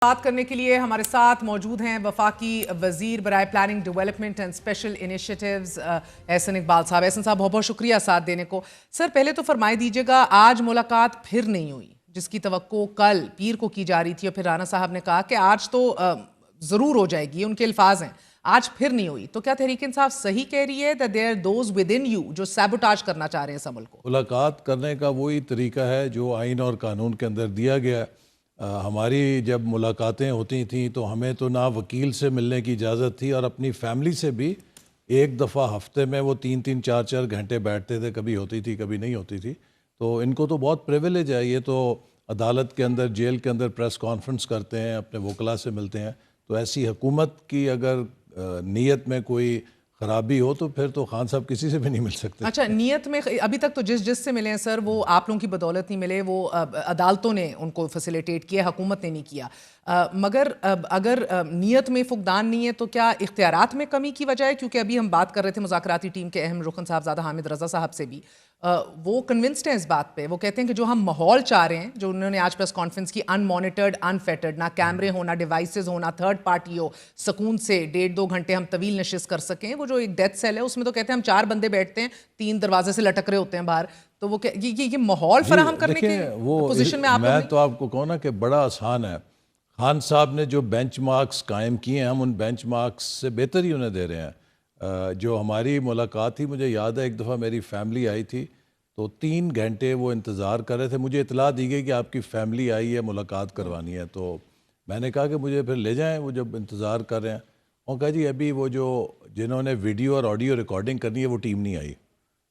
بات کرنے کے لیے ہمارے ساتھ موجود ہیں وفاقی وزیر برائے planning development and special initiatives Ahsan Iqbal صاحب۔ احسن صاحب بہت بہت شکریہ ساتھ دینے کو۔ سر پہلے تو فرمائے دیجیے گا، آج ملاقات پھر نہیں ہوئی جس کی توقع کل پیر کو کی جا رہی تھی، اور پھر رانا صاحب نے کہا کہ آج تو ضرور ہو جائے گی، ان کے الفاظ ہیں آج پھر نہیں ہوئی، تو کیا تحریک انصاف صحیح کہہ رہی ہے that there are those within you جو سیبوٹاج کرنا چاہ رہے ہیں اس عمل کو؟ ملاقات کرنے کا وہی طریقہ ہے جو آئین اور قانون کے اندر دیا گیا۔ ہماری جب ملاقاتیں ہوتی تھیں تو ہمیں تو نہ وکیل سے ملنے کی اجازت تھی، اور اپنی فیملی سے بھی ایک دفعہ ہفتے میں وہ 3 4 گھنٹے بیٹھتے تھے، کبھی ہوتی تھی کبھی نہیں ہوتی تھی۔ تو ان کو تو بہت پریویلیج ہے، یہ تو عدالت کے اندر جیل کے اندر پریس کانفرنس کرتے ہیں، اپنے وکلاء سے ملتے ہیں۔ تو ایسی حکومت کی اگر نیت میں کوئی خرابی ہو تو پھر تو خان صاحب کسی سے بھی نہیں مل سکتے۔ اچھا، نیت میں ابھی تک تو جس سے ملے ہیں سر، وہ آپ لوگوں کی بدولت نہیں ملے، وہ عدالتوں نے ان کو فیسیلیٹیٹ کیا، حکومت نے نہیں کیا۔ مگر اگر نیت میں فقدان نہیں ہے تو کیا اختیارات میں کمی کی وجہ ہے؟ کیونکہ ابھی ہم بات کر رہے تھے مذاکراتی ٹیم کے اہم رکن صاحبزادہ حامد رضا صاحب سے بھی، وہ کنونسڈ ہیں اس بات پہ، وہ کہتے ہیں کہ جو ہم ماحول چاہ رہے ہیں، جو انہوں نے آج پریس کانفرنس کی، ان مانیٹرڈ ان فیٹرڈ، نہ کیمرے ہو نہ ڈیوائسز ہو نہ تھرڈ پارٹی ہو، سکون سے 1.5 2 گھنٹے ہم طویل نشست کر سکیں، وہ جو ایک ڈیتھ سیل ہے اس میں تو کہتے ہیں ہم 4 بندے بیٹھتے ہیں، 3 دروازے سے لٹک رہے ہوتے ہیں باہر، تو وہ یہ ماحول فراہم کرنے کی پوزیشن میں آپ لوگ میں تو آپ کو کہوں نا کہ بڑا آسان ہے۔ خان صاحب نے جو بینچ مارکس قائم کیے ہیں، ہم ان بینچ مارکس سے بہتر ہی انہیں دے رہے ہیں۔ جو ہماری ملاقات تھی، مجھے یاد ہے ایک دفعہ میری فیملی آئی تھی تو 3 گھنٹے وہ انتظار کر رہے تھے، مجھے اطلاع دی گئی کہ آپ کی فیملی آئی ہے، ملاقات کروانی ہے۔ تو میں نے کہا کہ مجھے پھر لے جائیں، وہ جب انتظار کر رہے ہیں۔ اور کہا جی ابھی وہ جنہوں نے ویڈیو اور آڈیو ریکارڈنگ کرنی ہے وہ ٹیم نہیں آئی،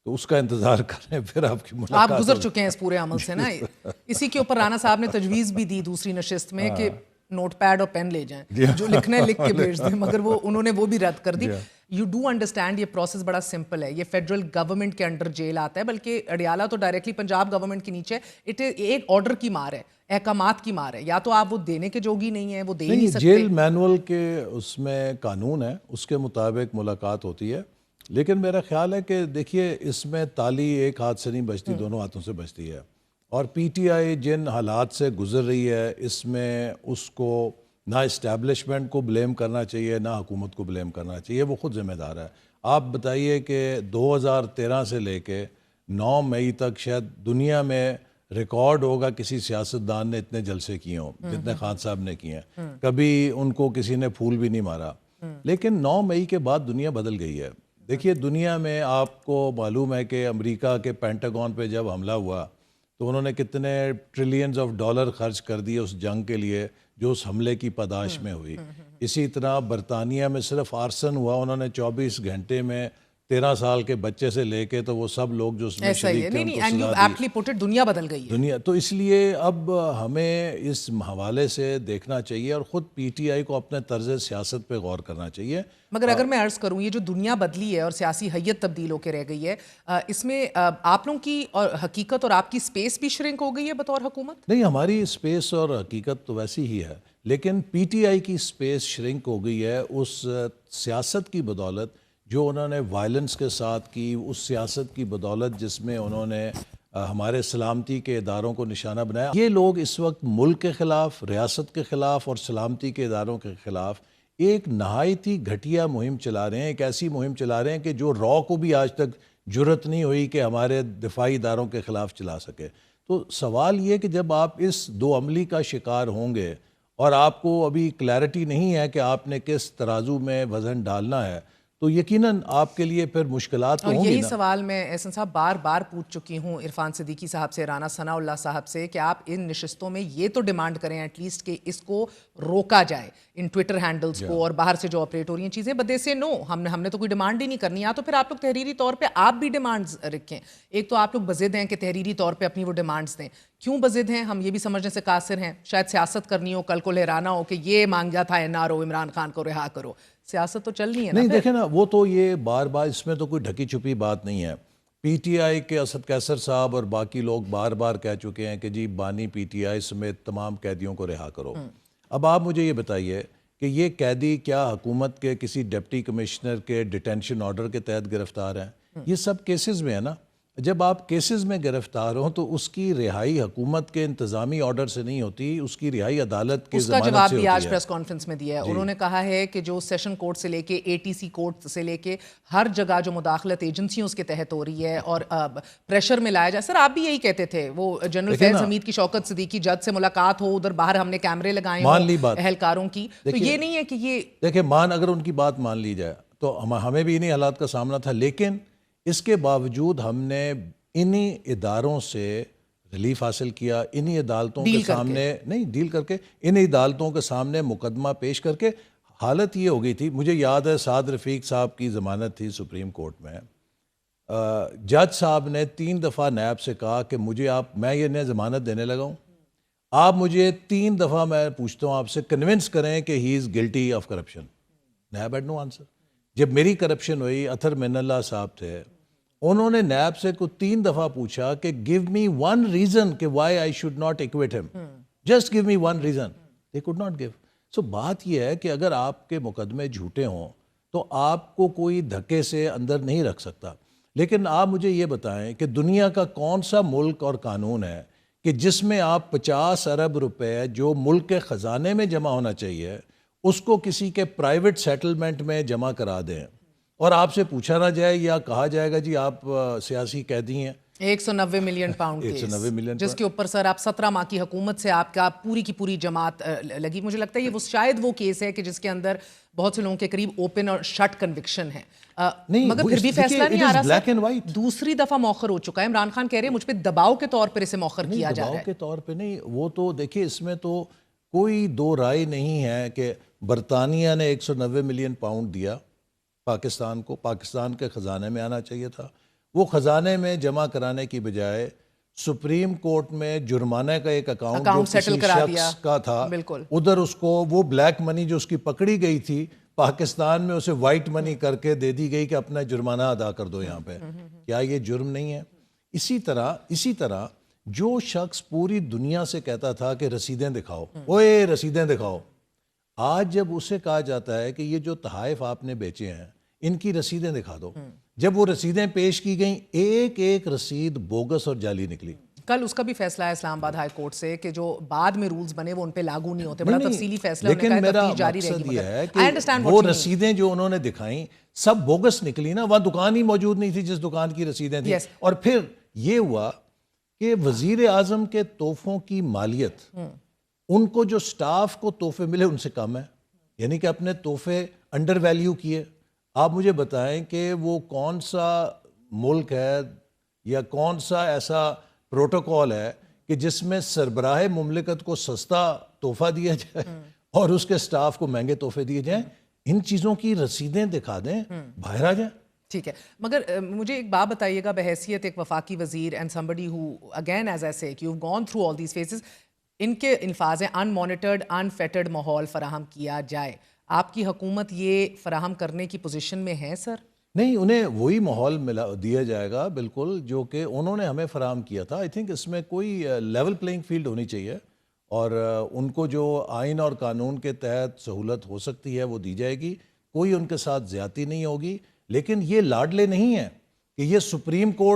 تو اس کا انتظار کر رہے ہیں، پھر آپ کی ملاقات۔ آپ گزر چکے ہیں اس پورے عمل سے نا۔ اسی کے اوپر رانا صاحب نے تجویز بھی دی دوسری نشست میں کہ نوٹ پیڈ اور پین لے جائیں، جو لکھنا ہے لکھ کے بھیج دیں، مگر وہ انہوں نے وہ بھی رد کر دی۔ یو ڈو انڈرسٹینڈ یہ پروسیس بڑا سمپل ہے، یہ فیڈرل گورنمنٹ کے انڈر جیل آتا ہے، بلکہ اڈیالہ تو ڈائریکٹلی پنجاب گورنمنٹ کے نیچے ہے، ایک آرڈر کی مار ہے، احکامات کی مار ہے، یا تو آپ وہ دینے کے جوگی نہیں ہیں، وہ دے ہی نہیں سکتے۔ جیل مینول کے اس میں قانون ہے، اس کے مطابق ملاقات ہوتی ہے، لیکن میرا خیال ہے کہ دیکھیے اس میں تالی ایک ہاتھ سے نہیں بجتی، دونوں ہاتھوں سے بجتی ہے، اور پی ٹی آئی جن حالات سے گزر رہی ہے اس میں اس کو نہ اسٹیبلشمنٹ کو بلیم کرنا چاہیے نہ حکومت کو بلیم کرنا چاہیے، وہ خود ذمہ دار ہے۔ آپ بتائیے کہ 2013 سے لے کے 9 مئی تک شاید دنیا میں ریکارڈ ہوگا کسی سیاستدان نے اتنے جلسے کیے ہوں جتنے خان صاحب نے کیے ہیں، کبھی ان کو کسی نے پھول بھی نہیں مارا۔ لیکن 9 مئی کے بعد دنیا بدل گئی ہے۔ دیکھیے دنیا میں آپ کو معلوم ہے کہ امریکہ کے پینٹاگون پہ جب حملہ ہوا تو انہوں نے کتنے ٹریلینز آف ڈالر خرچ کر دیے اس جنگ کے لیے جو اس حملے کی پاداش میں ہوئی۔ اسی طرح برطانیہ میں صرف آرسن ہوا، انہوں نے 24 گھنٹے میں 13 سال کے بچے سے لے کے تو وہ سب لوگ جو اس میں شریک تھے ان کو سزا دی۔ دنیا بدل گئی ہے تو اس لیے اب ہمیں اس حوالے سے دیکھنا چاہیے اور خود پی ٹی آئی کو اپنے طرز سیاست پہ غور کرنا چاہیے۔ مگر اگر میں عرض کروں یہ جو دنیا بدلی ہے اور سیاسی حیت تبدیل ہو کے رہ گئی ہے، اس میں آپ لوگوں کی اور حقیقت اور آپ کی سپیس بھی شرنک ہو گئی ہے بطور حکومت؟ نہیں، ہماری سپیس اور حقیقت تو ویسی ہی ہے، لیکن پی ٹی آئی کی سپیس شرنک ہو گئی ہے اس سیاست کی بدولت جو انہوں نے وائلنس کے ساتھ کی، اس سیاست کی بدولت جس میں انہوں نے ہمارے سلامتی کے اداروں کو نشانہ بنایا۔ یہ لوگ اس وقت ملک کے خلاف، ریاست کے خلاف اور سلامتی کے اداروں کے خلاف ایک نہایت ہی گھٹیا مہم چلا رہے ہیں، ایک ایسی مہم چلا رہے ہیں کہ جو را کو بھی آج تک جرت نہیں ہوئی کہ ہمارے دفاعی اداروں کے خلاف چلا سکے۔ تو سوال یہ کہ جب آپ اس 2 عملی کا شکار ہوں گے اور آپ کو ابھی کلیئرٹی نہیں ہے کہ آپ نے کس ترازو میں وزن ڈالنا ہے، تو یقیناً آپ کے لیے پھر مشکلات تو ہوں گی نا۔ یہی سوال میں احسن صاحب بار بار پوچھ چکی ہوں عرفان صدیقی صاحب سے، رانا ثناء اللہ صاحب سے، کہ آپ ان نشستوں میں یہ تو ڈیمانڈ کریں ایٹ لیسٹ کہ اس کو روکا جائے، ان ٹویٹر ہینڈلز کو اور باہر سے جو آپریٹ ہو رہی ہیں چیزیں، بٹ دے سے نو، ہم نے تو کوئی ڈیمانڈ ہی نہیں کرنی، یا تو پھر آپ لوگ تحریری طور پہ آپ بھی ڈیمانڈز رکھیں۔ ایک تو آپ لوگ بضد ہیں کہ تحریری طور پہ اپنی وہ ڈیمانڈز دیں، کیوں بضد ہیں ہم یہ بھی سمجھنے سے قاصر ہیں، شاید سیاست کرنی ہو، کل کو لہرانا ہو کہ یہ مانگا تھا N R O Imran Khan کو رہا کرو، سیاست تو چل رہی ہے نا۔ نہیں دیکھیں نا، وہ تو یہ بار بار اس میں تو کوئی ڈھکی چھپی بات نہیں ہے۔ پی ٹی آئی کے اسد قیصر صاحب اور باقی لوگ بار بار کہہ چکے ہیں کہ جی بانی پی ٹی آئی سمیت تمام قیدیوں کو رہا کرو۔ اب آپ مجھے یہ بتائیے کہ یہ قیدی کیا حکومت کے کسی ڈپٹی کمشنر کے ڈیٹینشن آرڈر کے تحت گرفتار ہیں؟ یہ سب کیسز میں ہے نا۔ جب آپ کیسز میں گرفتار ہوں تو اس کی رہائی حکومت کے انتظامی آرڈر سے نہیں ہوتی، اس کی رہائی عدالت کے اس کا ضمانت جواب سے بھی ہوتی آج ہے۔ پریس کانفرنس میں دیا ہے، انہوں نے کہا ہے کہ جو سیشن کورٹ سے لے کے ATC کورٹ سے لے کے ہر جگہ جو مداخلت ایجنسیوں اس کے تحت ہو رہی ہے اور پریشر میں لایا جائے. سر آپ بھی یہی کہتے تھے، وہ جنرل فیض حمید کی شوکت صدیقی جج سے ملاقات ہو، ادھر باہر ہم نے کیمرے لگائے مان لی ہوں بات، اہلکاروں کی، تو یہ نہیں ہے کہ یہ دیکھیں اگر ان کی بات مان لی جائے تو ہمیں بھی انہی حالات کا سامنا تھا، لیکن اس کے باوجود ہم نے انہی اداروں سے ریلیف حاصل کیا، انہی عدالتوں کے سامنے نہیں ڈیل کر کے، انہی عدالتوں کے سامنے مقدمہ پیش کر کے. حالت یہ ہو گئی تھی، مجھے یاد ہے سعد رفیق صاحب کی ضمانت تھی سپریم کورٹ میں، جج صاحب نے 3 دفعہ نیب سے کہا کہ میں یہ ضمانت دینے لگا ہوں، آپ مجھے 3 دفعہ میں پوچھتا ہوں آپ سے کنونس کریں کہ he is guilty of corruption. NAB had no answer. جب میری کرپشن ہوئی، اطہر من اللہ صاحب تھے، انہوں نے نیب سے 3 دفعہ پوچھا کہ گیو می ون ریزن کہ why I should not acquit him, just give me one reason. They could not give. So بات یہ ہے کہ اگر آپ کے مقدمے جھوٹے ہوں تو آپ کو کوئی دھکے سے اندر نہیں رکھ سکتا. لیکن آپ مجھے یہ بتائیں کہ دنیا کا کون سا ملک اور قانون ہے کہ جس میں آپ 50 ارب روپے جو ملک کے خزانے میں جمع ہونا چاہیے اس کو کسی کے پرائیویٹ سیٹلمنٹ میں جمع کرا دیں اور آپ سے پوچھا نہ جائے یا کہا جائے گا جی آپ سیاسی قیدی ہیں. 190 ملین پاؤنڈ کیس 190 ملین جس کے اوپر سر آپ 17 ماہ کی حکومت سے آپ کا پوری کی پوری جماعت لگی. مجھے لگتا ہے یہ شاید وہ کیس ہے کہ جس کے اندر بہت سے لوگوں کے قریب اوپن اور شٹ کنوکشن ہے، مگر پھر بھی فیصلہ نہیں آ رہا سر. دوسری دفعہ مؤخر ہو چکا ہے. عمران خان کہہ رہے ہیں مجھ پہ دباؤ کے طور پر اسے مؤخر کیا جا رہا ہے. دباؤ کے طور پہ نہیں، وہ تو دیکھیے اس میں تو کوئی دو رائے نہیں ہے کہ برطانیہ نے 190 ملین پاؤنڈ دیا پاکستان کو، پاکستان کے خزانے میں آنا چاہیے تھا. وہ خزانے میں جمع کرانے کی بجائے سپریم کورٹ میں جرمانے کا ایک اکاؤنٹ جو کسی شخص کا تھا، ادھر اس کو وہ بلیک منی جو اس کی پکڑی گئی تھی پاکستان میں اسے وائٹ منی کر کے دے دی گئی کہ اپنا جرمانہ ادا کر دو یہاں پہ. کیا یہ جرم نہیں ہے؟ اسی طرح جو شخص پوری دنیا سے کہتا تھا کہ رسیدیں دکھاؤ، اوے رسیدیں دکھاؤ، آج جب اسے کہا جاتا ہے کہ یہ جو تحائف آپ نے بیچے ہیں ان کی رسیدیں دکھا دو، جب وہ رسیدیں پیش کی گئیں ایک ایک رسید بوگس اور جعلی نکلی. کل اس کا بھی فیصلہ ہے اسلام آباد ہائی کورٹ سے کہ جو بعد میں رولز بنے وہ ان پہ لاگو نہیں ہوتے. بڑا تفصیلی فیصلہ. لیکن میرا مقصد یہ ہے کہ وہ رسیدیں جو انہوں نے دکھائیں سب بوگس نکلی نا، وہاں دکان ہی موجود نہیں تھی جس دکان کی رسیدیں تھیں. اور پھر یہ ہوا کہ وزیر اعظم کے تحفوں کی مالیت ان کو جو سٹاف کو تحفے ملے ان سے کم ہے، یعنی کہ اپنے تحفے انڈر ویلیو کیے. آپ مجھے بتائیں کہ وہ کون سا ملک ہے یا کون سا ایسا پروٹوکول ہے کہ جس میں سربراہ مملکت کو سستا تحفہ دیا جائے اور اس کے سٹاف کو مہنگے تحفے دیے جائیں. ان چیزوں کی رسیدیں دکھا دیں، باہر آ جائیں. ٹھیک ہے، مگر مجھے ایک بات بتائیے گا بحیثیت ایک وفاقی وزیر and somebody who again as I say you've gone through all these phases، ان کے الفاظ ہیں ان مانیٹرڈ ان فیٹرڈ ماحول فراہم کیا جائے. آپ کی حکومت یہ فراہم کرنے کی پوزیشن میں ہے سر؟ نہیں، انہیں وہی ماحول دیا جائے گا بالکل جو کہ انہوں نے ہمیں فراہم کیا تھا. آئی تھنک اس میں کوئی لیول پلینگ فیلڈ ہونی چاہیے اور ان کو جو آئین اور قانون کے تحت سہولت ہو سکتی ہے وہ دی جائے گی، کوئی ان کے ساتھ زیادتی نہیں ہوگی. لیکن یہ لاڈلے نہیں ہیں کہ یہ سپریم کورٹ